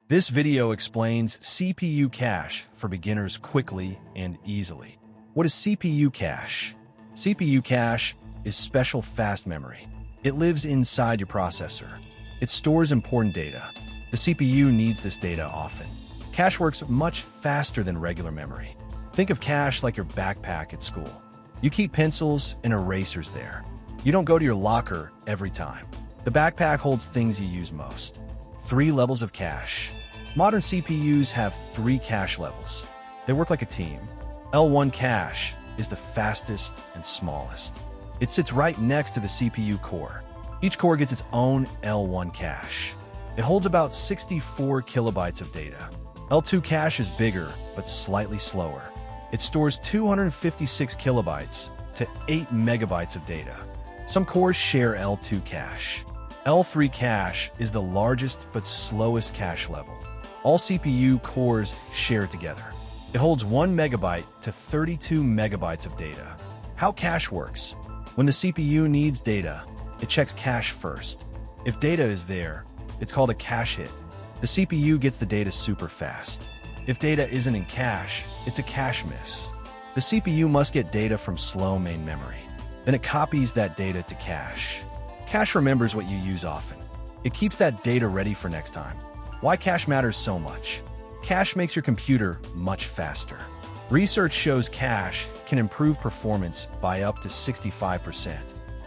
This video explains CPU cache for beginners quickly and easily. What is CPU cache? CPU cache is special fast memory. It lives inside your processor. It stores important data. The CPU needs this data often. Cache works much faster than regular memory. Think of cache like your backpack at school. You keep pencils and erasers there. You don't go to your locker every time. The backpack holds things you use most. 3 levels of cache. Modern CPUs have 3 cache levels. They work like a team. L1 cache is the fastest and smallest. It sits right next to the CPU core. Each core gets its own L1 cache. It holds about 64 kilobytes of data. L2 cache is bigger, but slightly slower. It stores 256 kilobytes to 8 megabytes of data. Some cores share L2 cache. L3 cache is the largest but slowest cache level. All CPU cores share it together. It holds 1 megabyte to 32 megabytes of data. How cache works? When the CPU needs data, it checks cache first. If data is there, it's called a cache hit. The CPU gets the data super fast. If data isn't in cache, it's a cache miss. The CPU must get data from slow main memory. Then it copies that data to cache. Cache remembers what you use often. It keeps that data ready for next time. Why cache matters so much? Cache makes your computer much faster. Research shows cache can improve performance by up to 65%.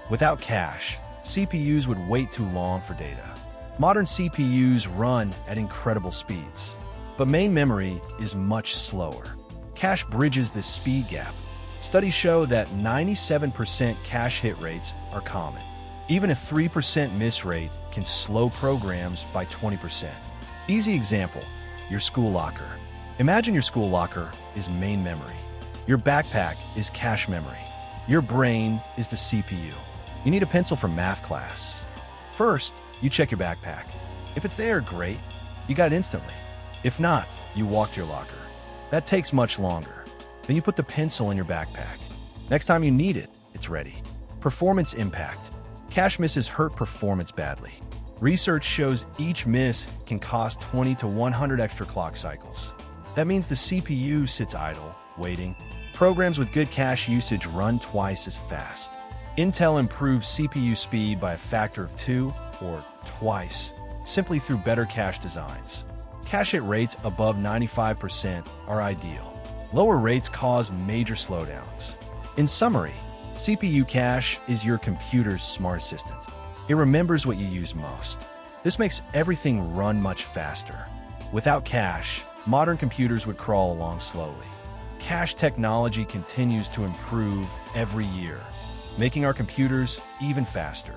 Without cache, CPUs would wait too long for data. Modern CPUs run at incredible speeds, but main memory is much slower. Cache bridges this speed gap. Studies show that 97% cache hit rates are common. Even a 3% miss rate can slow programs by 20%. Easy example, your school locker. Imagine your school locker is main memory. Your backpack is cache memory. Your brain is the CPU. You need a pencil for math class. First, you check your backpack. If it's there, great. You got it instantly. If not, you walk to your locker. That takes much longer. Then you put the pencil in your backpack. Next time you need it, it's ready. Performance impact. Cache misses hurt performance badly. Research shows each miss can cost 20 to 100 extra clock cycles. That means the CPU sits idle, waiting. Programs with good cache usage run twice as fast. Intel improves CPU speed by a factor of 2 or twice, simply through better cache designs. Cache hit rates above 95% are ideal. Lower rates cause major slowdowns. In summary, CPU cache is your computer's smart assistant. It remembers what you use most. This makes everything run much faster. Without cache, modern computers would crawl along slowly. Cache technology continues to improve every year, making our computers even faster.